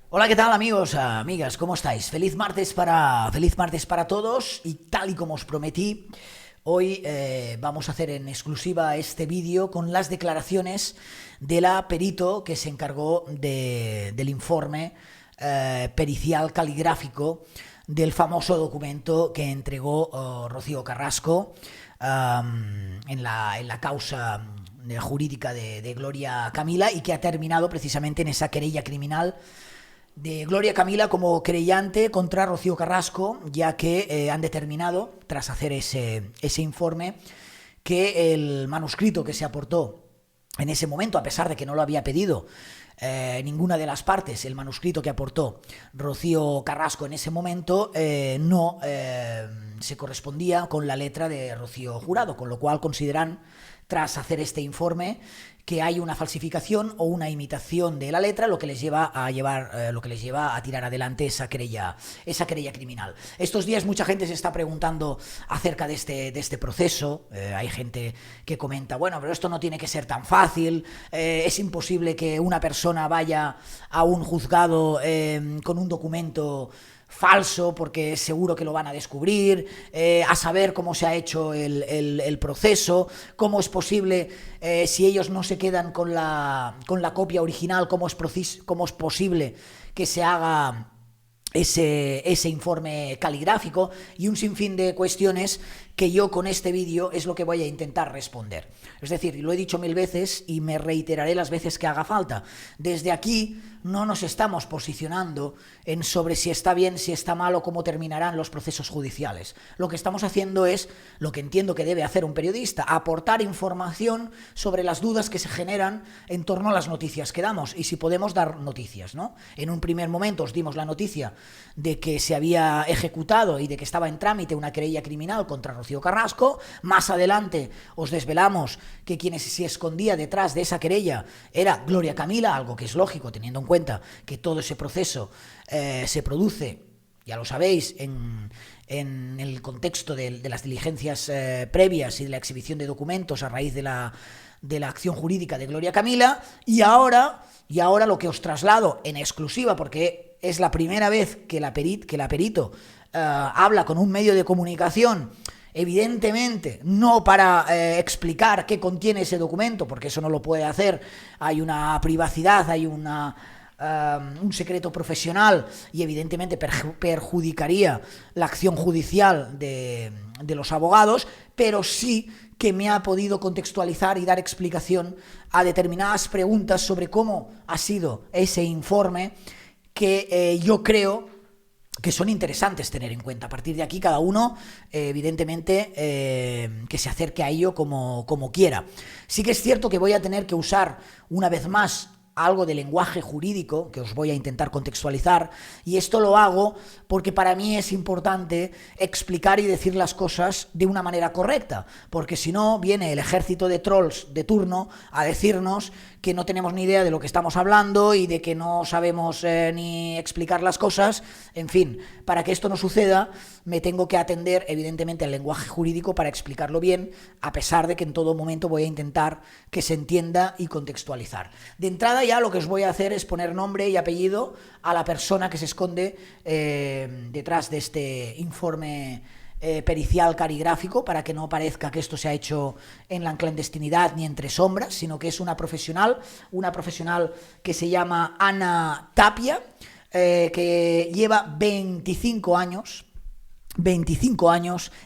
Hola, ¿qué tal amigos, amigas? ¿Cómo estáis? Feliz martes para todos y tal y como os prometí, hoy vamos a hacer en exclusiva este vídeo con las declaraciones de la perito que se encargó del informe pericial caligráfico del famoso documento que entregó Rocío Carrasco en la causa jurídica de Gloria Camila y que ha terminado precisamente en esa querella criminal de Gloria Camila como querellante contra Rocío Carrasco, ya que han determinado, tras hacer ese informe, que el manuscrito que se aportó en ese momento, a pesar de que no lo había pedido ninguna de las partes, el manuscrito que aportó Rocío Carrasco en ese momento no se correspondía con la letra de Rocío Jurado, con lo cual consideran, tras hacer este informe, que hay una falsificación o una imitación de la letra, lo que les lleva a tirar adelante esa querella criminal. Estos días mucha gente se está preguntando acerca de este proceso. Hay gente que comenta, bueno, pero esto no tiene que ser tan fácil, es imposible que una persona vaya a un juzgado con un documento falso, porque seguro que lo van a descubrir, a saber cómo se ha hecho el proceso, cómo es posible, si ellos no se quedan con la copia original, cómo es posible que se haga ese informe caligráfico y un sinfín de cuestiones que yo con este vídeo es lo que voy a intentar responder. Es decir, lo he dicho 1000 veces y me reiteraré las veces que haga falta. Desde aquí no nos estamos posicionando en sobre si está bien, si está mal o cómo terminarán los procesos judiciales. Lo que estamos haciendo es lo que entiendo que debe hacer un periodista: aportar información sobre las dudas que se generan en torno a las noticias que damos y si podemos dar noticias, ¿no? En un primer momento os dimos la noticia de que se había ejecutado y de que estaba en trámite una querella criminal contra Rocío Carrasco. Más adelante os desvelamos que quien se escondía detrás de esa querella era Gloria Camila, algo que es lógico teniendo en cuenta que todo ese proceso se produce, ya lo sabéis, en el contexto de las diligencias previas y de la exhibición de documentos a raíz de la acción jurídica de Gloria Camila. Y ahora lo que os traslado en exclusiva, porque es la primera vez que la perito habla con un medio de comunicación, evidentemente no para explicar qué contiene ese documento, porque eso no lo puede hacer, hay una privacidad, hay un secreto profesional y evidentemente perjudicaría la acción judicial de los abogados, pero sí que me ha podido contextualizar y dar explicación a determinadas preguntas sobre cómo ha sido ese informe, que yo creo que son interesantes tener en cuenta. A partir de aquí, cada uno, evidentemente, que se acerque a ello como quiera. Sí que es cierto que voy a tener que usar, una vez más, algo de lenguaje jurídico que os voy a intentar contextualizar, y esto lo hago porque para mí es importante explicar y decir las cosas de una manera correcta, porque si no viene el ejército de trolls de turno a decirnos que no tenemos ni idea de lo que estamos hablando y de que no sabemos ni explicar las cosas. En fin, para que esto no suceda me tengo que atender evidentemente al lenguaje jurídico para explicarlo bien, a pesar de que en todo momento voy a intentar que se entienda y contextualizar. De entrada, ya lo que os voy a hacer es poner nombre y apellido a la persona que se esconde detrás de este informe pericial caligráfico, para que no parezca que esto se ha hecho en la clandestinidad ni entre sombras, sino que es una profesional que se llama Ana Tapia, que lleva 25 años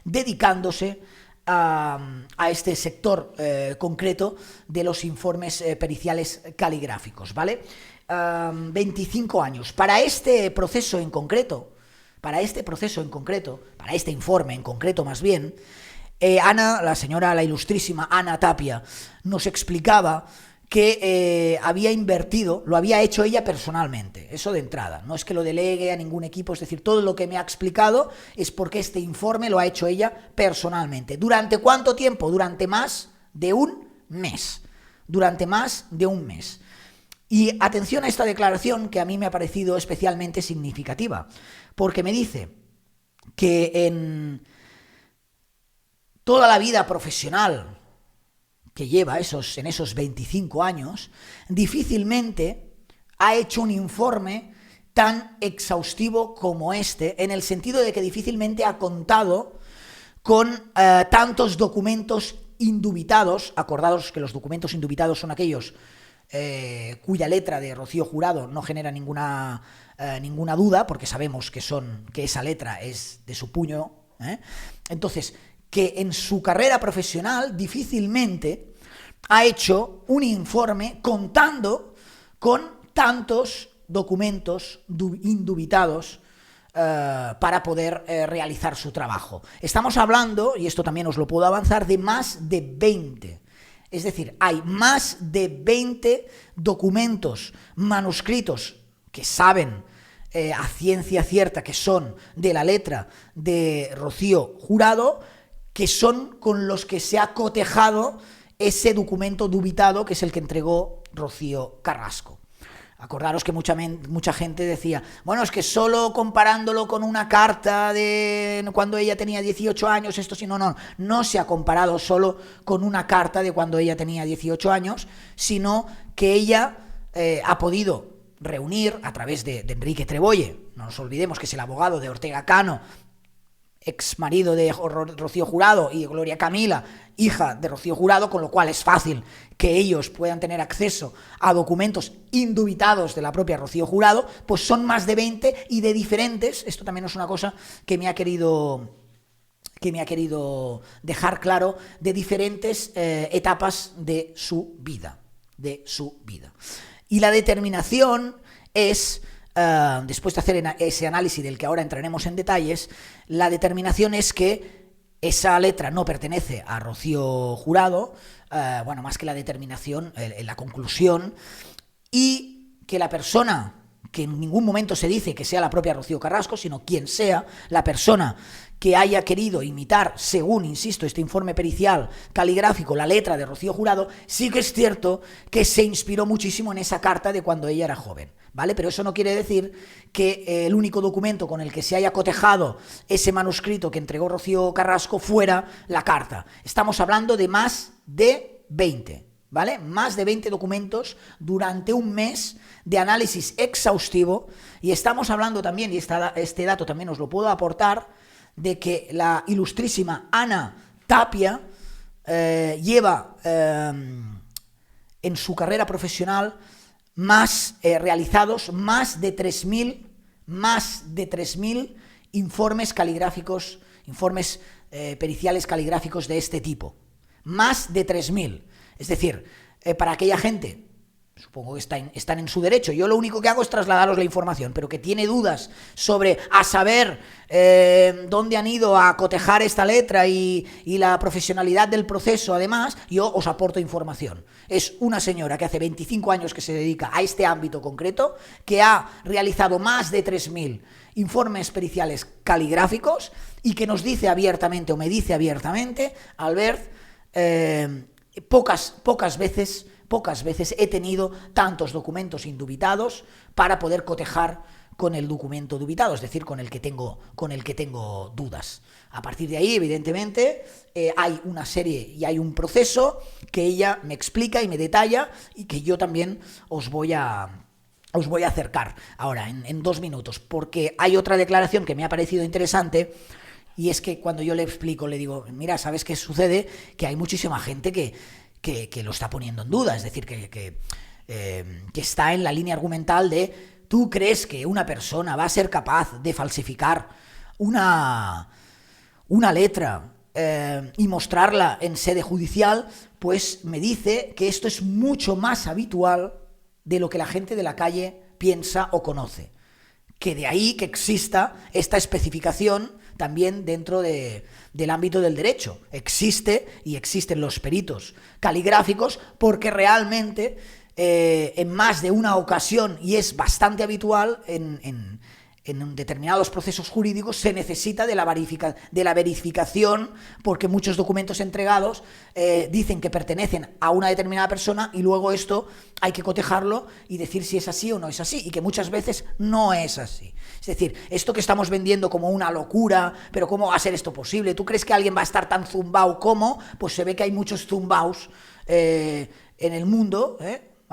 dedicándose a este sector concreto de los informes periciales caligráficos, ¿vale? 25 años. Para este proceso en concreto, para este informe en concreto más bien, la ilustrísima Ana Tapia, nos explicaba que había invertido, lo había hecho ella personalmente, eso de entrada, no es que lo delegue a ningún equipo, es decir, todo lo que me ha explicado es porque este informe lo ha hecho ella personalmente. ¿Durante cuánto tiempo? Durante más de un mes. Y atención a esta declaración, que a mí me ha parecido especialmente significativa, porque me dice que en toda la vida profesional que lleva en esos 25 años, difícilmente ha hecho un informe tan exhaustivo como este, en el sentido de que difícilmente ha contado con tantos documentos indubitados. Acordaos que los documentos indubitados son aquellos cuya letra de Rocío Jurado no genera ninguna duda, porque sabemos que esa letra es de su puño. Entonces, que en su carrera profesional difícilmente ha hecho un informe contando con tantos documentos indubitados para poder realizar su trabajo. Estamos hablando, y esto también os lo puedo avanzar, de más de 20. Es decir, hay más de 20 documentos manuscritos que saben a ciencia cierta que son de la letra de Rocío Jurado, que son con los que se ha cotejado ese documento dubitado, que es el que entregó Rocío Carrasco. Acordaros que mucha gente decía, bueno, es que solo comparándolo con una carta de cuando ella tenía 18 años, esto sí, no se ha comparado solo con una carta de cuando ella tenía 18 años, sino que ella ha podido reunir a través de Enrique Trebolle, no nos olvidemos que es el abogado de Ortega Cano, ex marido de Rocío Jurado, y Gloria Camila, hija de Rocío Jurado, con lo cual es fácil que ellos puedan tener acceso a documentos indubitados de la propia Rocío Jurado. Pues son más de 20 y de diferentes, esto también es una cosa que me ha querido dejar claro, de diferentes etapas de su vida. Y la determinación es, después de hacer ese análisis del que ahora entraremos en detalles, la determinación es que esa letra no pertenece a Rocío Jurado, más que la determinación, la conclusión, y que la persona, que en ningún momento se dice que sea la propia Rocío Carrasco, sino quien sea, la persona que haya querido imitar, según, insisto, este informe pericial caligráfico, la letra de Rocío Jurado, sí que es cierto que se inspiró muchísimo en esa carta de cuando ella era joven, ¿vale? Pero eso no quiere decir que el único documento con el que se haya cotejado ese manuscrito que entregó Rocío Carrasco fuera la carta. Estamos hablando de más de 20, ¿vale? Más de 20 documentos durante un mes de análisis exhaustivo, y estamos hablando también, y este dato también os lo puedo aportar, de que la ilustrísima Ana Tapia lleva en su carrera profesional realizados más de 3.000 informes caligráficos, informes periciales caligráficos de este tipo. Más de 3.000. Es decir, para aquella gente, supongo que están en su derecho, yo lo único que hago es trasladaros la información, pero que tiene dudas sobre a saber dónde han ido a cotejar esta letra y la profesionalidad del proceso, además, yo os aporto información. Es una señora que hace 25 años que se dedica a este ámbito concreto, que ha realizado más de 3.000 informes periciales caligráficos y que nos dice abiertamente, o me dice abiertamente, Albert, pocas veces he tenido tantos documentos indubitados para poder cotejar con el documento dubitado, es decir, con el que tengo dudas. A partir de ahí, evidentemente, hay una serie y hay un proceso que ella me explica y me detalla, y que yo también os voy a acercar ahora en 2 minutos, porque hay otra declaración que me ha parecido interesante. Y es que cuando yo le explico, le digo, mira, ¿sabes qué sucede? Que hay muchísima gente que lo está poniendo en duda, es decir, que está en la línea argumental de, ¿tú crees que una persona va a ser capaz de falsificar una letra y mostrarla en sede judicial? Pues me dice que esto es mucho más habitual de lo que la gente de la calle piensa o conoce, que de ahí que exista esta especificación también dentro del ámbito del derecho. Existen los peritos caligráficos porque realmente en más de una ocasión, y es bastante habitual en determinados procesos jurídicos, se necesita de la verificación, porque muchos documentos entregados dicen que pertenecen a una determinada persona, y luego esto hay que cotejarlo y decir si es así o no es así, y que muchas veces no es así. Es decir, esto que estamos vendiendo como una locura, pero ¿cómo va a ser esto posible? ¿Tú crees que alguien va a estar tan zumbao como? Pues se ve que hay muchos zumbaos en el mundo,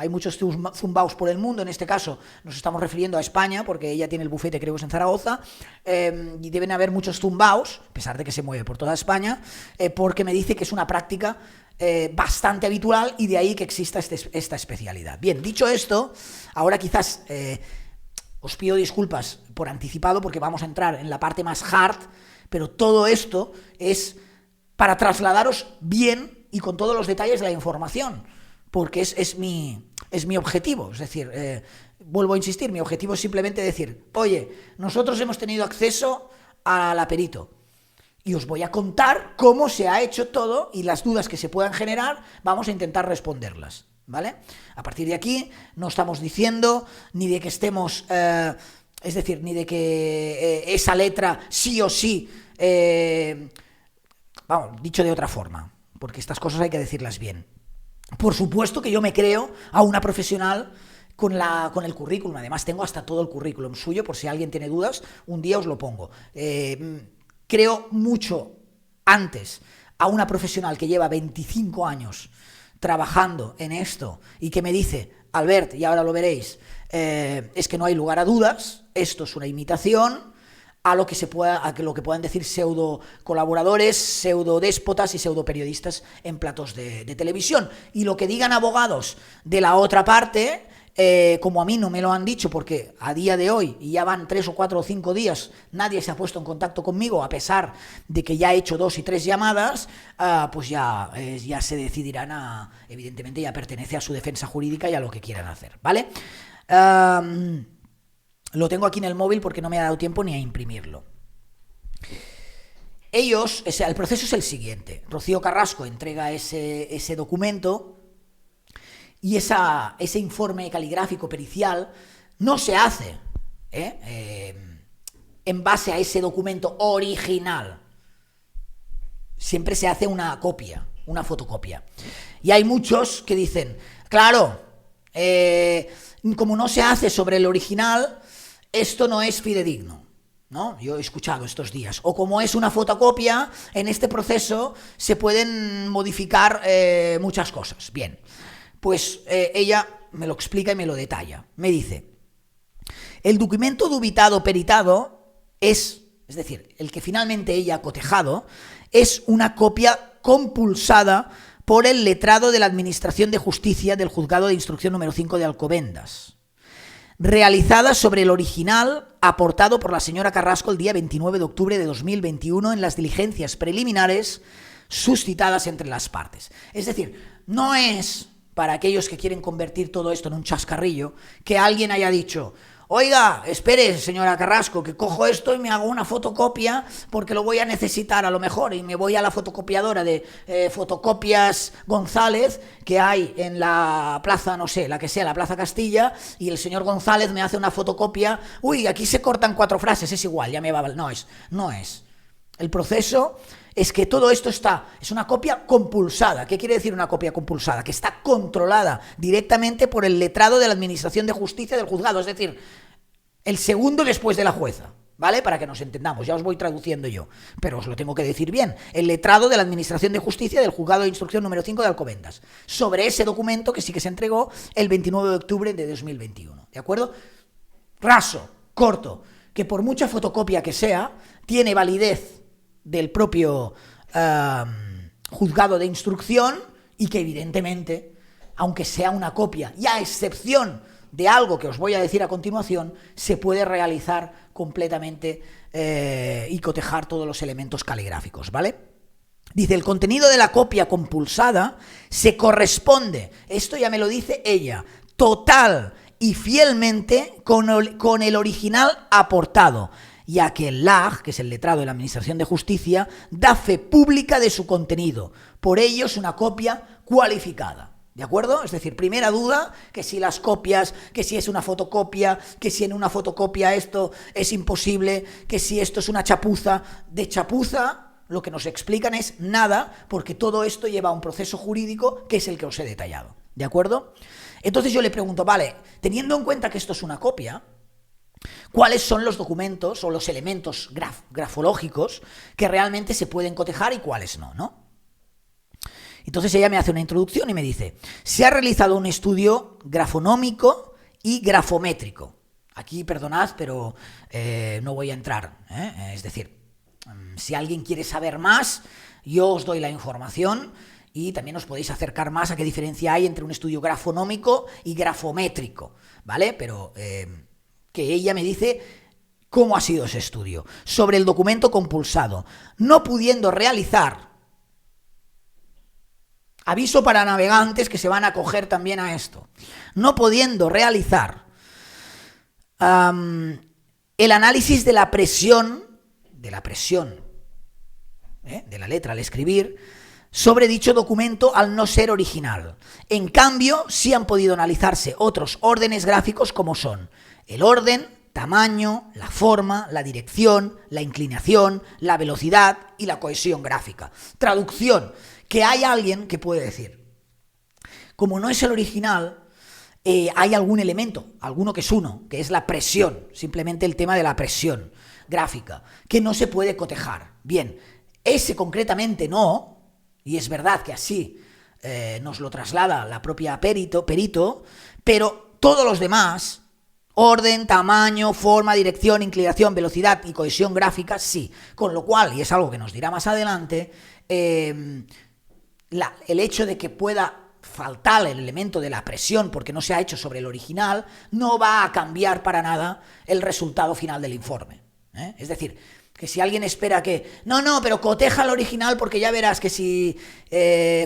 hay muchos zumbaos por el mundo, en este caso nos estamos refiriendo a España, porque ella tiene el bufete, creo que es en Zaragoza, y deben haber muchos zumbaos, a pesar de que se mueve por toda España, porque me dice que es una práctica bastante habitual y de ahí que exista esta especialidad. Bien, dicho esto, ahora quizás os pido disculpas por anticipado porque vamos a entrar en la parte más hard, pero todo esto es para trasladaros bien y con todos los detalles de la información, porque es mi objetivo. Es decir, vuelvo a insistir, mi objetivo es simplemente decir, oye, nosotros hemos tenido acceso al aperito y os voy a contar cómo se ha hecho todo y las dudas que se puedan generar vamos a intentar responderlas, ¿vale? A partir de aquí no estamos diciendo ni de que estemos, es decir, ni de que esa letra sí o sí, vamos, dicho de otra forma, porque estas cosas hay que decirlas bien. Por supuesto que yo me creo a una profesional con el currículum, además tengo hasta todo el currículum suyo, por si alguien tiene dudas, un día os lo pongo. Creo mucho antes a una profesional que lleva 25 años trabajando en esto y que me dice, Albert, y ahora lo veréis, es que no hay lugar a dudas, esto es una imitación, a lo que puedan decir pseudo colaboradores, pseudo déspotas y pseudo periodistas en platos de televisión. Y lo que digan abogados de la otra parte, como a mí no me lo han dicho, porque a día de hoy, y ya van 3 o 4 o 5 días, nadie se ha puesto en contacto conmigo, a pesar de que ya he hecho 2 y 3 llamadas, pues ya se decidirán evidentemente ya pertenece a su defensa jurídica y a lo que quieran hacer, ¿vale? Lo tengo aquí en el móvil porque no me ha dado tiempo ni a imprimirlo. El proceso es el siguiente. Rocío Carrasco entrega ese documento y ese informe caligráfico pericial no se hace en base a ese documento original. Siempre se hace una copia, una fotocopia. Y hay muchos que dicen, claro, como no se hace sobre el original, esto no es fidedigno, ¿no? Yo he escuchado estos días. O como es una fotocopia, en este proceso se pueden modificar muchas cosas. Bien, pues ella me lo explica y me lo detalla. Me dice, el documento dubitado peritado es decir, el que finalmente ella ha cotejado, es una copia compulsada por el letrado de la Administración de Justicia del Juzgado de Instrucción número 5 de Alcobendas, realizada sobre el original aportado por la señora Carrasco el día 29 de octubre de 2021 en las diligencias preliminares suscitadas entre las partes. Es decir, no es para aquellos que quieren convertir todo esto en un chascarrillo que alguien haya dicho, oiga, espere, señora Carrasco, que cojo esto y me hago una fotocopia porque lo voy a necesitar a lo mejor y me voy a la fotocopiadora de Fotocopias González que hay en la plaza, no sé, la que sea, la Plaza Castilla, y el señor González me hace una fotocopia, uy, aquí se cortan 4 frases, es igual, ya me va, no es. El proceso es que todo esto es una copia compulsada. ¿Qué quiere decir una copia compulsada? Que está controlada directamente por el letrado de la Administración de Justicia del juzgado, es decir, el segundo después de la jueza, ¿vale? Para que nos entendamos, ya os voy traduciendo yo, pero os lo tengo que decir bien. El letrado de la Administración de Justicia del Juzgado de Instrucción número 5 de Alcobendas, sobre ese documento que sí que se entregó el 29 de octubre de 2021, ¿de acuerdo? Raso, corto, que por mucha fotocopia que sea, tiene validez del propio juzgado de instrucción y que evidentemente, aunque sea una copia y a excepción de algo que os voy a decir a continuación, se puede realizar completamente y cotejar todos los elementos caligráficos, ¿vale? Dice, el contenido de la copia compulsada se corresponde, esto ya me lo dice ella, total y fielmente con el original aportado, ya que el LAG, que es el letrado de la Administración de Justicia, da fe pública de su contenido. Por ello es una copia cualificada. ¿De acuerdo? Es decir, primera duda, que si las copias, que si es una fotocopia, que si en una fotocopia esto es imposible, que si esto es una chapuza. De chapuza, lo que nos explican es nada, porque todo esto lleva a un proceso jurídico que es el que os he detallado. ¿De acuerdo? Entonces yo le pregunto, vale, teniendo en cuenta que esto es una copia, ¿cuáles son los documentos o los elementos grafológicos que realmente se pueden cotejar y cuáles no, ¿no? Entonces ella me hace una introducción y me dice, se ha realizado un estudio grafonómico y grafométrico. Aquí, perdonad, pero no voy a entrar. Es decir, si alguien quiere saber más, yo os doy la información y también os podéis acercar más a qué diferencia hay entre un estudio grafonómico y grafométrico, ¿vale? Pero que ella me dice cómo ha sido ese estudio. Sobre el documento compulsado, no pudiendo realizar, aviso para navegantes que se van a acoger también a esto, no pudiendo realizar el análisis de la presión, de la letra al escribir, sobre dicho documento al no ser original. En cambio, sí han podido analizarse otros órdenes gráficos como son el orden, tamaño, la forma, la dirección, la inclinación, la velocidad y la cohesión gráfica. Traducción, que hay alguien que puede decir, como no es el original, hay algún elemento, alguno que es uno, que es la presión, simplemente el tema de la presión gráfica, que no se puede cotejar. Bien, ese concretamente no, y es verdad que así nos lo traslada la propia perito, pero todos los demás, orden, tamaño, forma, dirección, inclinación, velocidad y cohesión gráfica, sí. Con lo cual, y es algo que nos dirá más adelante, el hecho de que pueda faltar el elemento de la presión porque no se ha hecho sobre el original, no va a cambiar para nada el resultado final del informe. Es decir, que si alguien espera que, no, pero coteja el original porque ya verás que si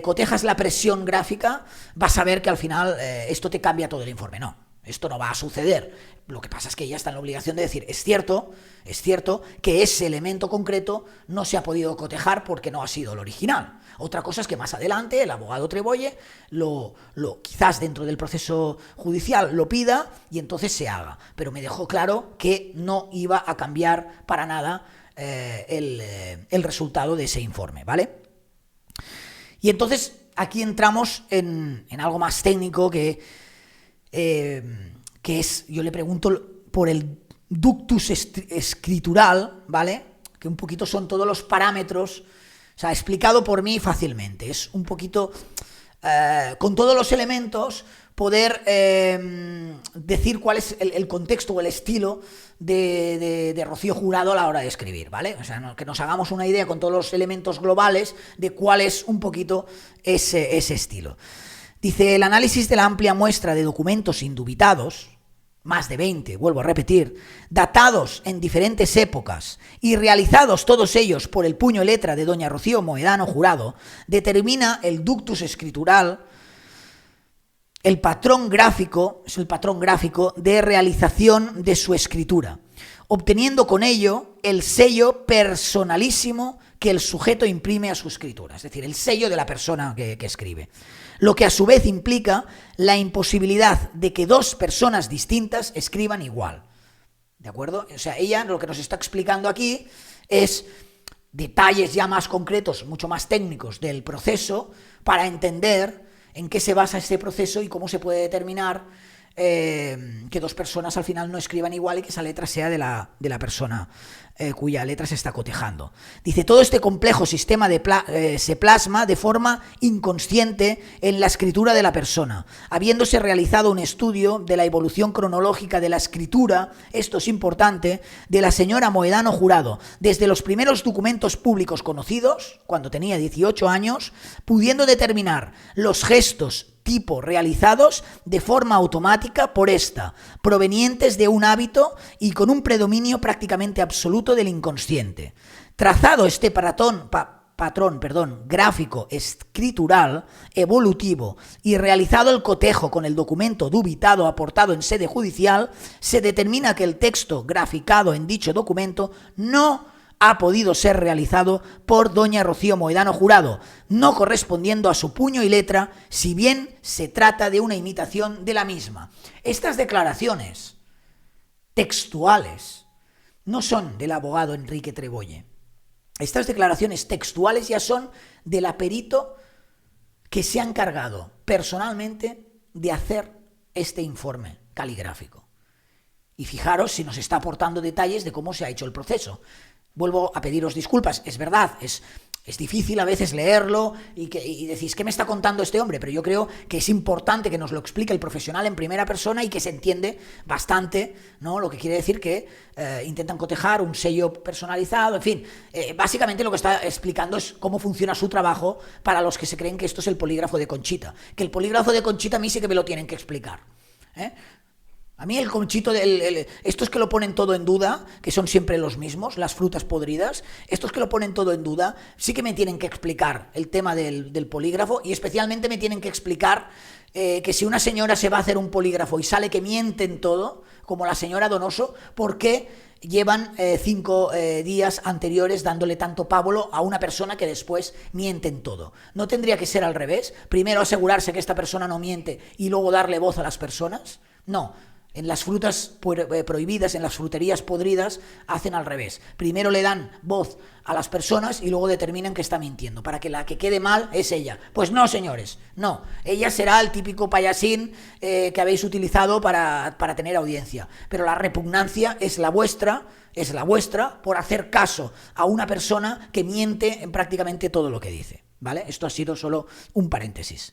cotejas la presión gráfica, vas a ver que al final esto te cambia todo el informe. No, esto no va a suceder. Lo que pasa es que ella está en la obligación de decir, es cierto que ese elemento concreto no se ha podido cotejar porque no ha sido el original. Otra cosa es que más adelante el abogado Trebolle quizás dentro del proceso judicial lo pida y entonces se haga. Pero me dejó claro que no iba a cambiar para nada el resultado de ese informe, ¿vale? Y entonces aquí entramos en algo más técnico que es, yo le pregunto por el ductus escritural, ¿vale? Que un poquito son todos los parámetros, o sea, explicado por mí fácilmente. Es un poquito, con todos los elementos, poder decir cuál es el contexto o el estilo de Rocío Jurado a la hora de escribir, ¿vale? O sea, que nos hagamos una idea con todos los elementos globales de cuál es un poquito ese estilo. Dice, el análisis de la amplia muestra de documentos indubitados, más de 20, vuelvo a repetir, datados en diferentes épocas y realizados todos ellos por el puño y letra de doña Rocío Mohedano Jurado, determina el ductus escritural, el patrón gráfico, es el patrón gráfico de realización de su escritura, obteniendo con ello el sello personalísimo que el sujeto imprime a su escritura, es decir, el sello de la persona que escribe. Lo que a su vez implica la imposibilidad de que dos personas distintas escriban igual. ¿De acuerdo? O sea, ella lo que nos está explicando aquí es detalles ya más concretos, mucho más técnicos del proceso para entender en qué se basa este proceso y cómo se puede determinar que dos personas al final no escriban igual y que esa letra sea de la persona cuya letra se está cotejando. Dice, todo este complejo sistema se plasma de forma inconsciente en la escritura de la persona, habiéndose realizado un estudio de la evolución cronológica de la escritura, esto es importante, de la señora Mohedano Jurado, desde los primeros documentos públicos conocidos, cuando tenía 18 años, pudiendo determinar los gestos tipo realizados de forma automática por esta, provenientes de un hábito y con un predominio prácticamente absoluto del inconsciente. Trazado este patrón gráfico escritural evolutivo y realizado el cotejo con el documento dubitado aportado en sede judicial, se determina que el texto graficado en dicho documento no ha podido ser realizado por doña Rocío Mohedano Jurado, no correspondiendo a su puño y letra, si bien se trata de una imitación de la misma. Estas declaraciones textuales no son del abogado Enrique Trebolle. Estas declaraciones textuales ya son del perito que se ha encargado personalmente de hacer este informe caligráfico. Y fijaros si nos está aportando detalles de cómo se ha hecho el proceso. Vuelvo a pediros disculpas, es verdad, es es difícil a veces leerlo y decís, ¿qué me está contando este hombre? Pero yo creo que es importante que nos lo explique el profesional en primera persona y que se entiende bastante, ¿no? Lo que quiere decir que intentan cotejar un sello personalizado, en fin. Básicamente lo que está explicando es cómo funciona su trabajo para los que se creen que esto es el polígrafo de Conchita. Que el polígrafo de Conchita a mí sí que me lo tienen que explicar. A mí el Conchito, estos que lo ponen todo en duda, que son siempre los mismos, las frutas podridas, estos que lo ponen todo en duda, sí que me tienen que explicar el tema del polígrafo y especialmente me tienen que explicar que si una señora se va a hacer un polígrafo y sale que mienten todo, como la señora Donoso, ¿por qué llevan 5 días anteriores dándole tanto pábulo a una persona que después miente en todo? ¿No tendría que ser al revés? Primero asegurarse que esta persona no miente y luego darle voz a las personas. No. En las frutas prohibidas, en las fruterías podridas, hacen al revés. Primero le dan voz a las personas y luego determinan que está mintiendo, para que la que quede mal es ella. Pues no, señores, no. Ella será el típico payasín que habéis utilizado para tener audiencia. Pero la repugnancia es la vuestra por hacer caso a una persona que miente en prácticamente todo lo que dice. ¿Vale? Esto ha sido solo un paréntesis.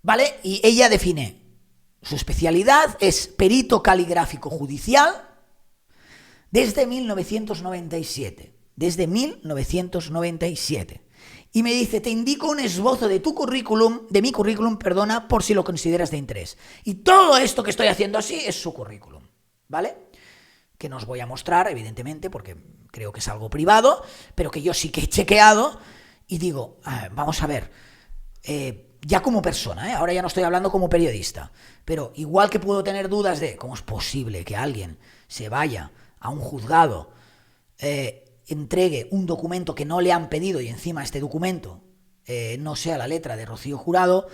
¿Vale? Y ella define, su especialidad es perito caligráfico judicial desde 1997. Desde 1997. Y me dice, te indico un esbozo de mi currículum, por si lo consideras de interés. Y todo esto que estoy haciendo así es su currículum, ¿vale? Que no os voy a mostrar, evidentemente, porque creo que es algo privado, pero que yo sí que he chequeado y digo, vamos a ver, ya como persona, ahora ya no estoy hablando como periodista, pero igual que puedo tener dudas de cómo es posible que alguien se vaya a un juzgado, entregue un documento que no le han pedido y encima este documento no sea la letra de Rocío Jurado,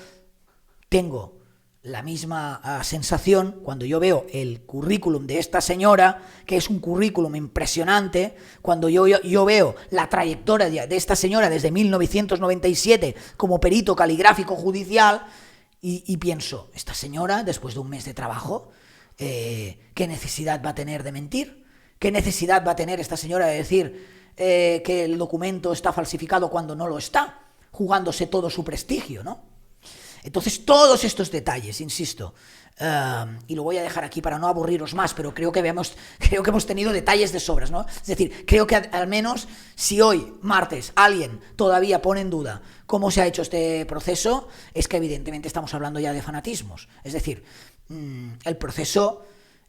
tengo la misma sensación cuando yo veo el currículum de esta señora, que es un currículum impresionante, cuando yo veo la trayectoria de esta señora desde 1997 como perito caligráfico judicial y pienso, esta señora, después de un mes de trabajo, ¿qué necesidad va a tener de mentir? ¿Qué necesidad va a tener esta señora de decir que el documento está falsificado cuando no lo está, jugándose todo su prestigio, ¿no? Entonces, todos estos detalles, insisto, y lo voy a dejar aquí para no aburriros más, pero creo que hemos tenido detalles de sobras, ¿no? Es decir, creo que al menos si hoy, martes, alguien todavía pone en duda cómo se ha hecho este proceso, es que evidentemente estamos hablando ya de fanatismos. Es decir, el proceso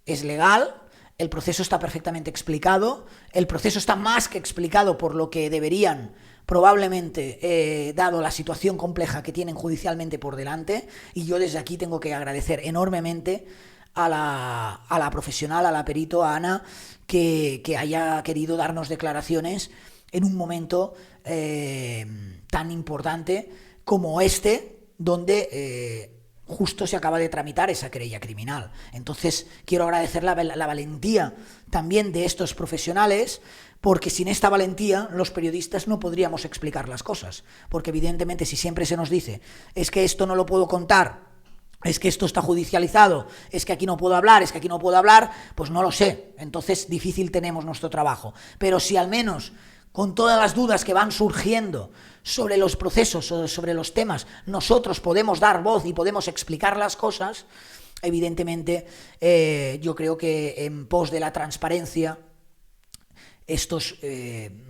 es legal, el proceso está perfectamente explicado, el proceso está más que explicado por lo que deberían probablemente, dado la situación compleja que tienen judicialmente por delante, y yo desde aquí tengo que agradecer enormemente a la profesional, a la perito, a Ana, que haya querido darnos declaraciones en un momento tan importante como este, donde justo se acaba de tramitar esa querella criminal. Entonces quiero agradecer la valentía también de estos profesionales, porque sin esta valentía los periodistas no podríamos explicar las cosas, porque evidentemente si siempre se nos dice es que esto no lo puedo contar, es que esto está judicializado, es que aquí no puedo hablar, pues no lo sé, entonces difícil tenemos nuestro trabajo. Pero si al menos con todas las dudas que van surgiendo sobre los procesos o sobre los temas, nosotros podemos dar voz y podemos explicar las cosas, evidentemente yo creo que en pos de la transparencia esto es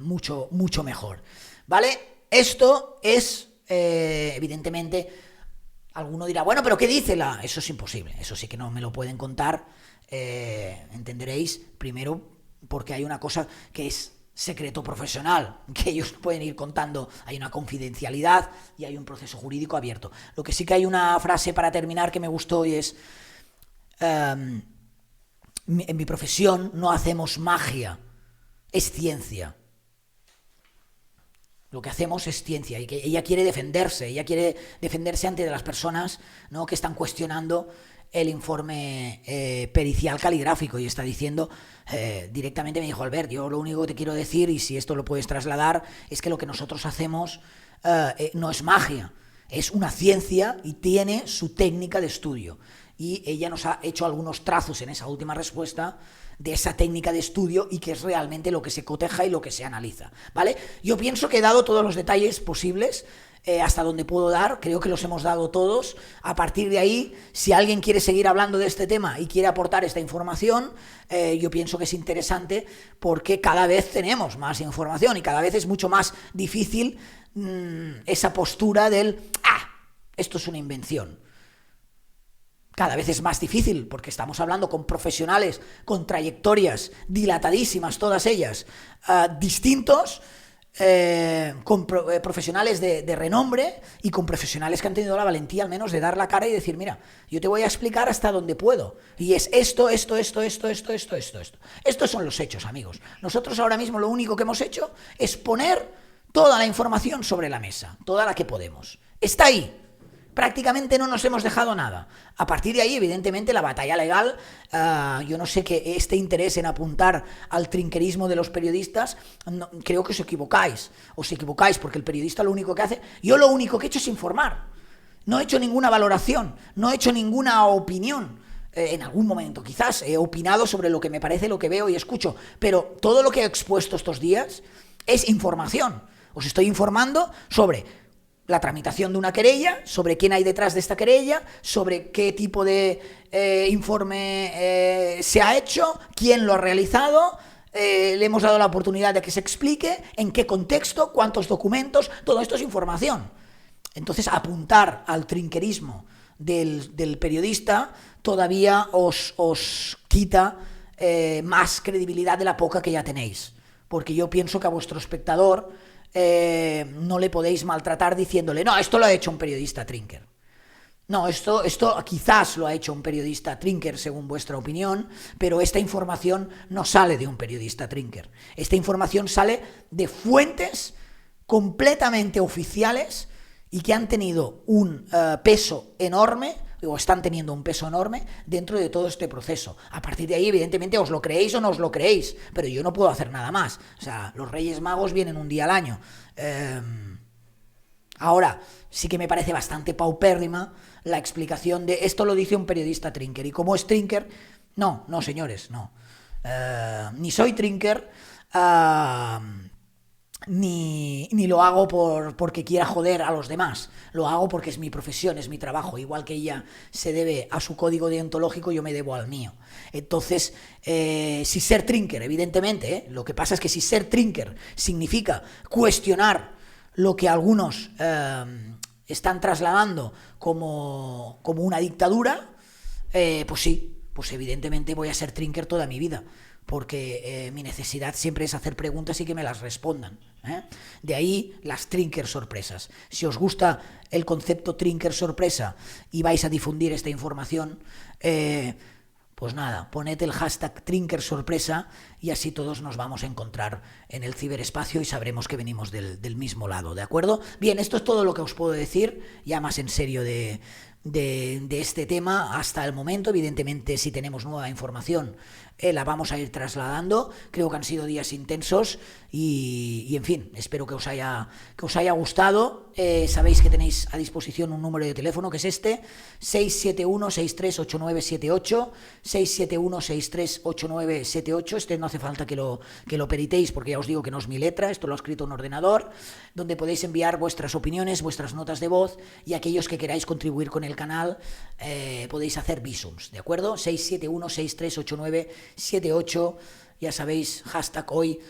mucho, mucho mejor, ¿vale? Esto es, evidentemente, alguno dirá, bueno, pero ¿qué dice la...? Eso es imposible, eso sí que no me lo pueden contar, entenderéis, primero porque hay una cosa que es secreto profesional, que ellos pueden ir contando, hay una confidencialidad y hay un proceso jurídico abierto. Lo que sí que hay una frase para terminar que me gustó y es, en mi profesión no hacemos magia, es ciencia. Lo que hacemos es ciencia y que ella quiere defenderse ante las personas, ¿no?, que están cuestionando el informe pericial caligráfico y está diciendo directamente, me dijo, Albert, yo lo único que te quiero decir, y si esto lo puedes trasladar, es que lo que nosotros hacemos no es magia, es una ciencia y tiene su técnica de estudio. y ella nos ha hecho algunos trazos en esa última respuesta de esa técnica de estudio y que es realmente lo que se coteja y lo que se analiza, ¿vale? Yo pienso que he dado todos los detalles posibles hasta donde puedo dar, creo que los hemos dado todos. A partir de ahí, si alguien quiere seguir hablando de este tema y quiere aportar esta información, yo pienso que es interesante porque cada vez tenemos más información y cada vez es mucho más difícil esa postura del esto es una invención. Cada vez es más difícil porque estamos hablando con profesionales, con trayectorias dilatadísimas, todas ellas, distintos, con profesionales de renombre y con profesionales que han tenido la valentía al menos de dar la cara y decir, mira, yo te voy a explicar hasta donde puedo. Y es esto. Estos son los hechos, amigos. Nosotros ahora mismo lo único que hemos hecho es poner toda la información sobre la mesa, toda la que podemos. Está ahí. Prácticamente no nos hemos dejado nada. A partir de ahí, evidentemente, la batalla legal, yo no sé que este interés en apuntar al trinquerismo de los periodistas, no, creo que os equivocáis porque el periodista lo único que hace, yo lo único que he hecho es informar. No he hecho ninguna valoración, no he hecho ninguna opinión. En algún momento quizás he opinado sobre lo que me parece, lo que veo y escucho, pero todo lo que he expuesto estos días es información. Os estoy informando sobre la tramitación de una querella, sobre quién hay detrás de esta querella, sobre qué tipo de informe se ha hecho, quién lo ha realizado, le hemos dado la oportunidad de que se explique, en qué contexto, cuántos documentos, todo esto es información. Entonces, apuntar al trinquerismo del periodista todavía os quita más credibilidad de la poca que ya tenéis, porque yo pienso que a vuestro espectador no le podéis maltratar diciéndole, no, esto lo ha hecho un periodista trinker. No, esto quizás lo ha hecho un periodista trinker según vuestra opinión, pero esta información no sale de un periodista trinker. Esta información sale de fuentes completamente oficiales y que han tenido un peso enorme, o están teniendo un peso enorme dentro de todo este proceso. A partir de ahí, evidentemente, os lo creéis o no os lo creéis, pero yo no puedo hacer nada más. O sea, los Reyes Magos vienen un día al año. Ahora, sí que me parece bastante paupérrima la explicación de esto lo dice un periodista trinker. ¿Y cómo es trinker? No, señores, no. Ni soy trinker, ni lo hago porque quiera joder a los demás. Lo hago porque es mi profesión, es mi trabajo. Igual que ella se debe a su código deontológico, yo me debo al mío. Entonces, si ser trinker, evidentemente, lo que pasa es que si ser trinker significa cuestionar lo que algunos están trasladando como una dictadura, pues sí, pues evidentemente voy a ser trinker toda mi vida. Porque mi necesidad siempre es hacer preguntas y que me las respondan. De ahí las trinker sorpresas. Si os gusta el concepto trinker sorpresa y vais a difundir esta información, pues nada, poned el hashtag trinker sorpresa y así todos nos vamos a encontrar en el ciberespacio y sabremos que venimos del mismo lado, ¿de acuerdo? Bien, esto es todo lo que os puedo decir, ya más en serio de este tema hasta el momento. Evidentemente, si tenemos nueva información, la vamos a ir trasladando. Creo que han sido días intensos y en fin, espero que os haya gustado. Sabéis que tenéis a disposición un número de teléfono que es este, 671-638978, 671-638978. Este no hace falta que lo peritéis porque ya os digo que no es mi letra, esto lo ha escrito un ordenador, donde podéis enviar vuestras opiniones, vuestras notas de voz y aquellos que queráis contribuir con el canal podéis hacer visums, ¿de acuerdo? 671-638978, ya sabéis, hashtag hoy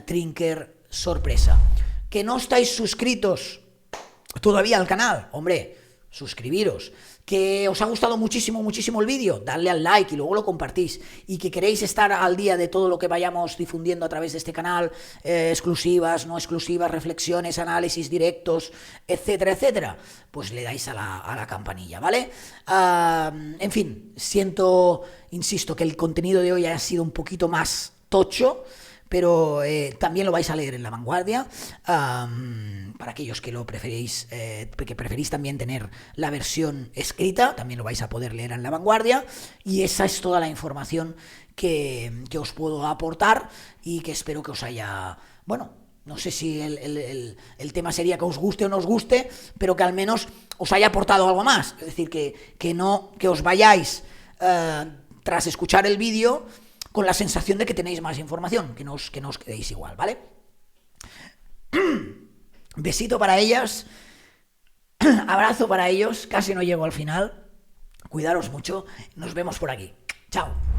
trinker sorpresa. Que no estáis suscritos todavía al canal, hombre, suscribiros. Que os ha gustado muchísimo el vídeo, dadle al like y luego lo compartís. Y que queréis estar al día de todo lo que vayamos difundiendo a través de este canal, exclusivas, no exclusivas, reflexiones, análisis, directos, etcétera, etcétera, pues le dais a la campanilla, ¿vale? En fin, insisto, que el contenido de hoy ha sido un poquito más tocho, pero también lo vais a leer en La Vanguardia, para aquellos que lo preferís, que preferís también tener la versión escrita, también lo vais a poder leer en La Vanguardia, y esa es toda la información que os puedo aportar y que espero que os haya, bueno, No sé si el tema sería que os guste o no os guste, pero que al menos os haya aportado algo más. Es decir, que os vayáis tras escuchar el vídeo con la sensación de que tenéis más información, que no os quedéis igual, ¿vale? Besito para ellas, abrazo para ellos, casi no llego al final. Cuidaros mucho, nos vemos por aquí. Chao.